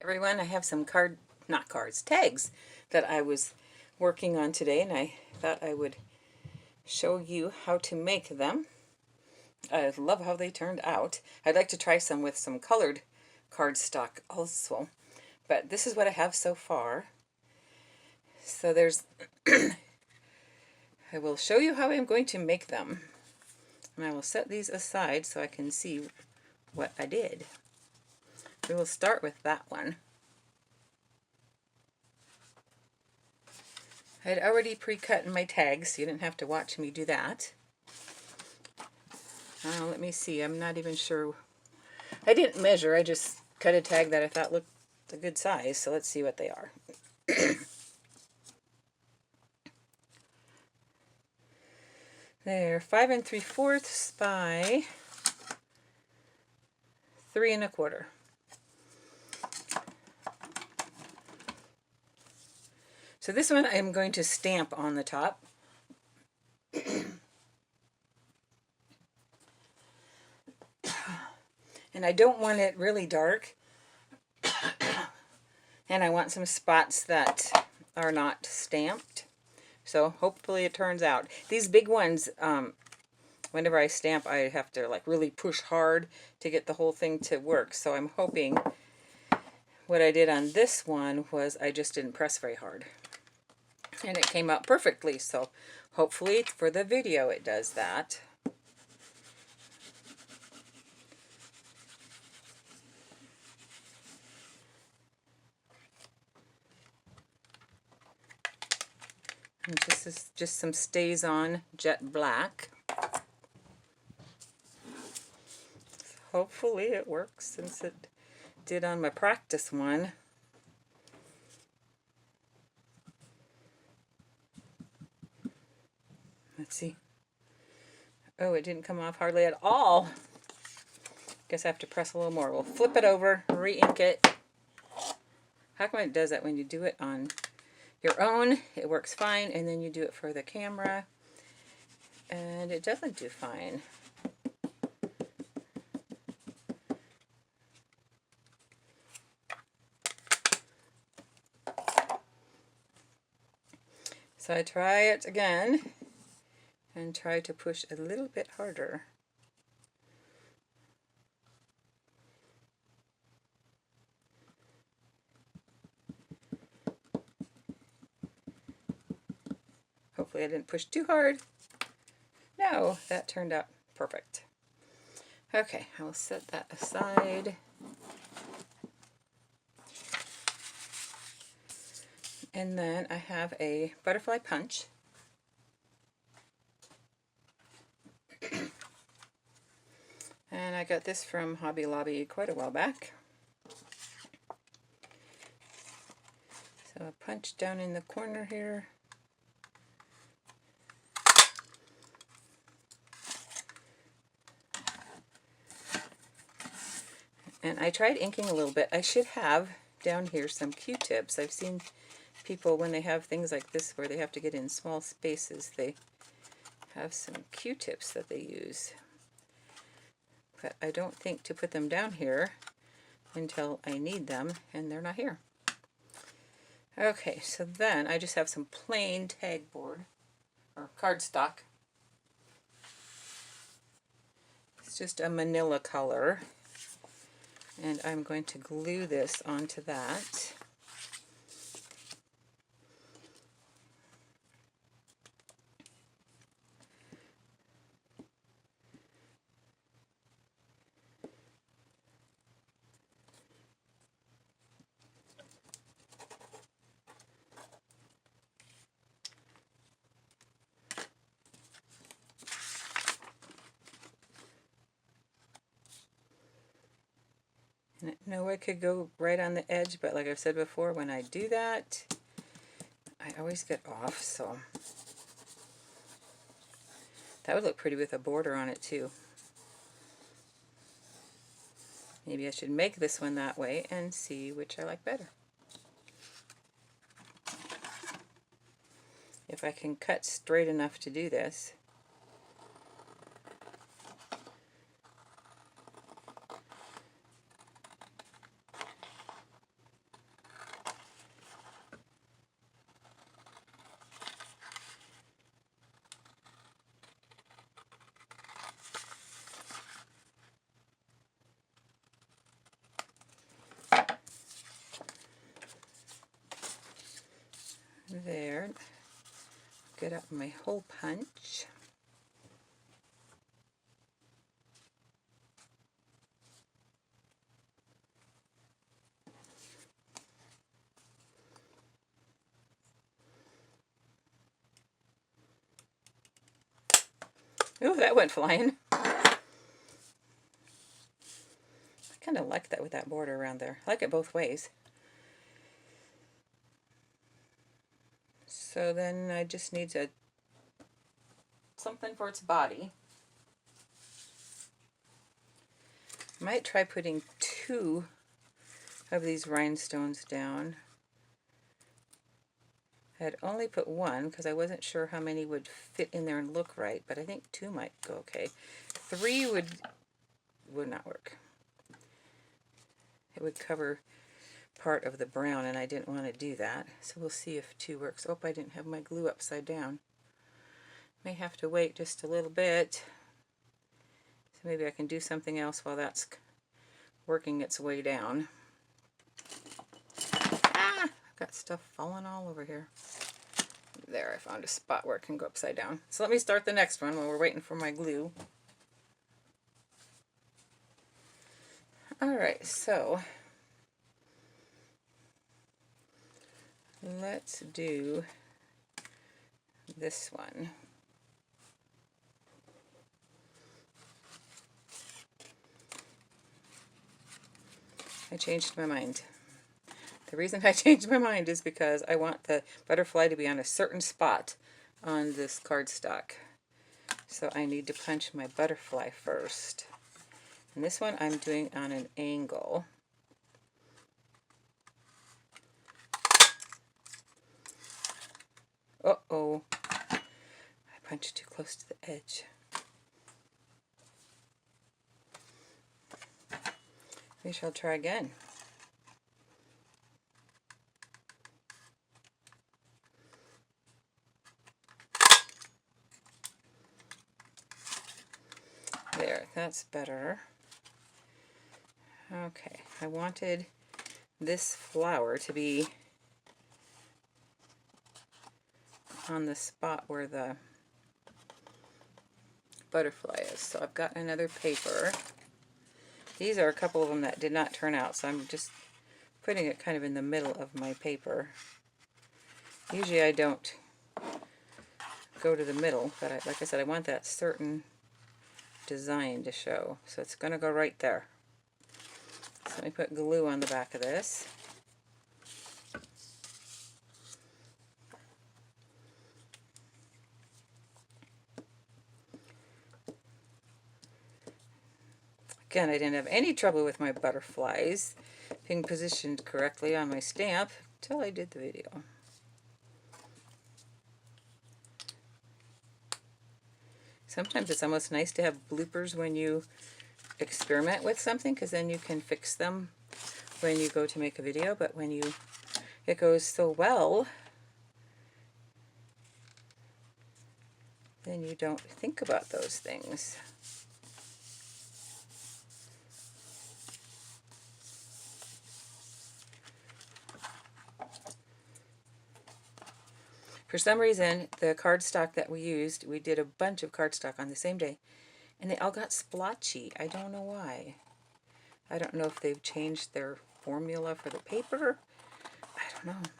Everyone, I have some tags that I was working on today, and I thought I would show you how to make them. I love how they turned out. I'd like to try some with some colored cardstock also, but this is what I have so far. So I will show you how I'm going to make them, and I will set these aside so I can see what I did. We will start with that one. I had already pre-cut my tags, so you didn't have to watch me do that. Let me see, I'm not even sure. I didn't measure, I just cut a tag that I thought looked a good size, so let's see what they are. They're 5 3/4 by 3 1/4. So this one I'm going to stamp on the top. And I don't want it really dark. And I want some spots that are not stamped. So hopefully it turns out. These big ones, whenever I stamp, I have to like really push hard to get the whole thing to work. So I'm hoping what I did on this one was I just didn't press very hard. And it came out perfectly. So hopefully for the video it does that. And this is just some StazOn jet black. Hopefully it works since it did on my practice one. Let's see. Oh, it didn't come off hardly at all. Guess I have to press a little more. We'll flip it over, re-ink it. How come it does that when you do it on your own? It works fine, and then you do it for the camera, and it doesn't do fine. So I try it again and try to push a little bit harder. Hopefully I didn't push too hard. No, that turned out perfect. Okay, I will set that aside. And then I have a butterfly punch. And I got this from Hobby Lobby quite a while back. So a punch down in the corner here. And I tried inking a little bit. I should have down here some Q-tips. I've seen people when they have things like this where they have to get in small spaces, they have some Q-tips that they use. But I don't think to put them down here until I need them, and they're not here. Okay, so then I just have some plain tag board, or cardstock. It's just a manila color. And I'm going to glue this onto that. And I know I could go right on the edge, but like I've said before, when I do that, I always get off, so that would look pretty with a border on it too. Maybe I should make this one that way and see which I like better. If I can cut straight enough to do this. yarn. Get up my hole punch. Oh, that went flying. I kind of like that with that border around there. I like it both ways. So then I just need something for its body. Might try putting 2 of these rhinestones down. I had only put 1 because I wasn't sure how many would fit in there and look right, but I think 2 might go okay. 3 would not work. It would cover part of the brown, and I didn't want to do that. So we'll see if 2 works. Oh, I didn't have my glue upside down. May have to wait just a little bit. So maybe I can do something else while that's working its way down. Ah! I've got stuff falling all over here. There, I found a spot where it can go upside down. So let me start the next one while we're waiting for my glue. Alright, so let's do this one. I changed my mind. The reason I changed my mind is because I want the butterfly to be on a certain spot on this cardstock. So I need to punch my butterfly first. And this one I'm doing on an angle. Uh-oh. I punched too close to the edge. We shall try again. There, that's better. Okay, I wanted this flower to be on the spot where the butterfly is. So I've got another paper. These are a couple of them that did not turn out, so I'm just putting it kind of in the middle of my paper. Usually I don't go to the middle, but like I said, I want that certain design to show. So it's going to go right there. So let me put glue on the back of this. Again, I didn't have any trouble with my butterflies being positioned correctly on my stamp until I did the video. Sometimes it's almost nice to have bloopers when you experiment with something, because then you can fix them when you go to make a video, but when it goes so well, then you don't think about those things. For some reason, the cardstock that we used, we did a bunch of cardstock on the same day, and they all got splotchy. I don't know why. I don't know if they've changed their formula for the paper. I don't know.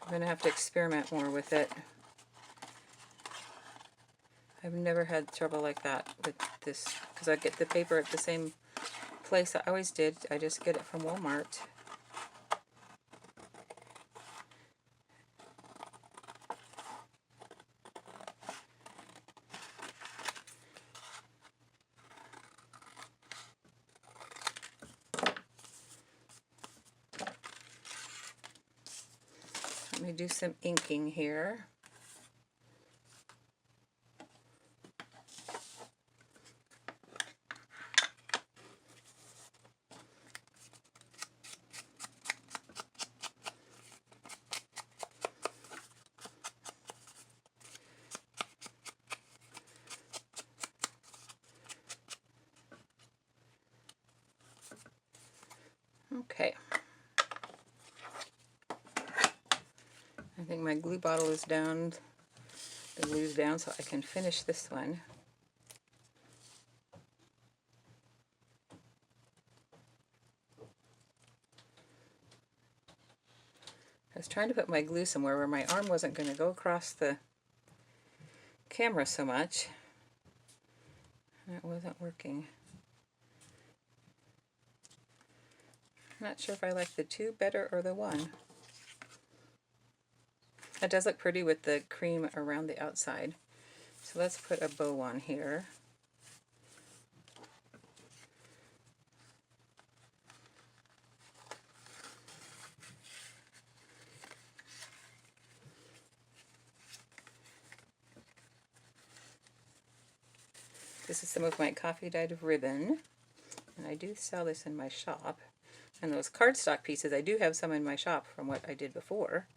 I'm going to have to experiment more with it. I've never had trouble like that with this, because I get the paper at the same place I always did. I just get it from Walmart. Let me do some inking here. Okay. I think my glue bottle is down, the glue's down, so I can finish this one. I was trying to put my glue somewhere where my arm wasn't going to go across the camera so much, and it wasn't working. I'm not sure if I like the two better or the one. That does look pretty with the cream around the outside. So let's put a bow on here. This is some of my coffee dyed ribbon, and I do sell this in my shop. And those cardstock pieces, I do have some in my shop from what I did before.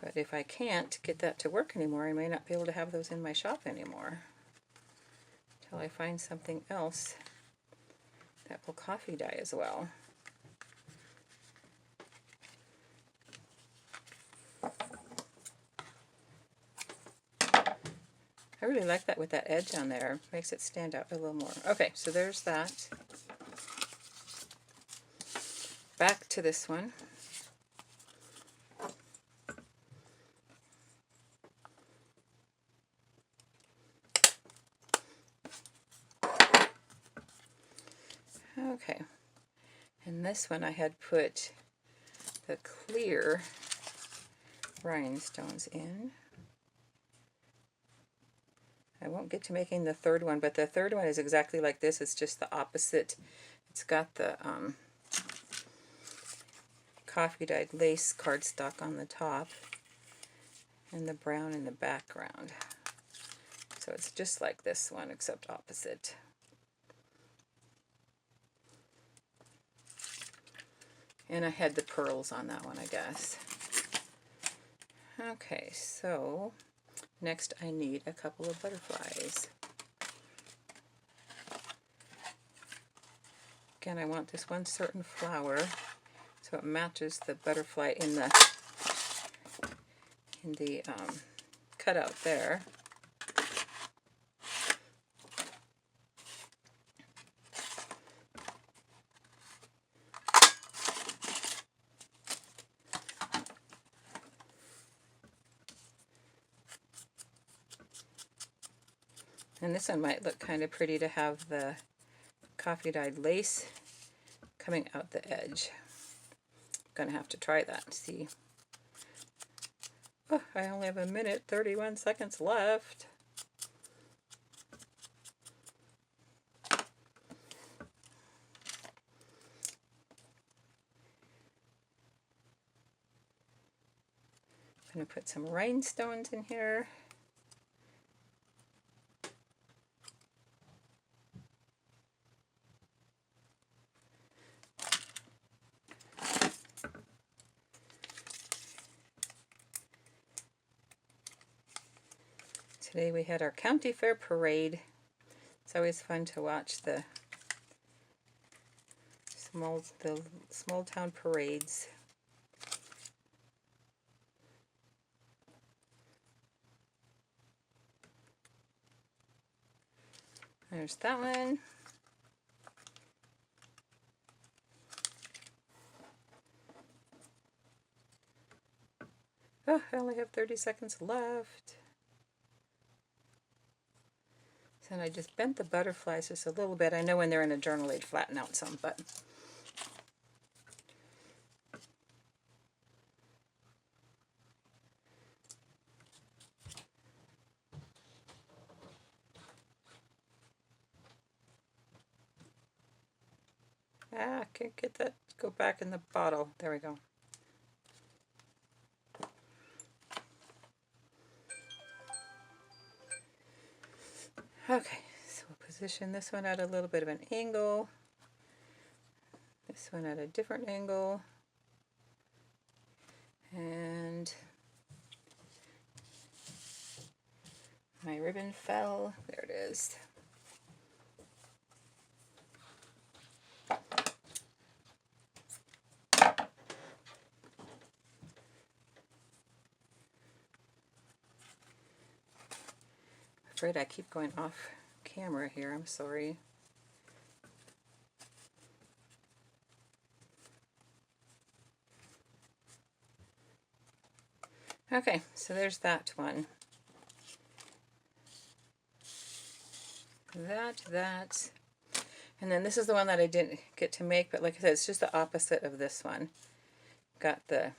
But if I can't get that to work anymore, I may not be able to have those in my shop anymore until I find something else that will coffee dye as well. I really like that with that edge on there. Makes it stand out a little more. Okay, so there's that. Back to this one. Okay, and this one I had put the clear rhinestones in. I won't get to making the third one, but the third one is exactly like this. It's just the opposite. It's got the coffee dyed lace cardstock on the top and the brown in the background. So it's just like this one except opposite. And I had the pearls on that one, I guess. Okay, so next I need a couple of butterflies. Again, I want this one certain flower so it matches the butterfly in the cutout there. And this one might look kind of pretty to have the coffee dyed lace coming out the edge. I'm going to have to try that and see. Oh, I only have 1:31 seconds left. I'm going to put some rhinestones in here. Today we had our county fair parade. It's always fun to watch the small town parades. There's that one. Oh, I only have 30 seconds left. And I just bent the butterflies just a little bit. I know when they're in a journal they'd flatten out some, but I can't get that to go back in the bottle. There we go. Okay, so we'll position this one at a little bit of an angle, this one at a different angle, and my ribbon fell. There it is. afraid I keep going off camera here. I'm sorry. Okay, so there's that one. That. And then this is the one that I didn't get to make, but like I said, it's just the opposite of this one. Got the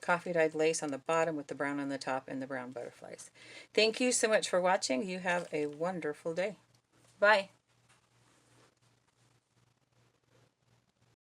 coffee dyed lace on the bottom with the brown on the top and the brown butterflies. Thank you so much for watching. You have a wonderful day. Bye.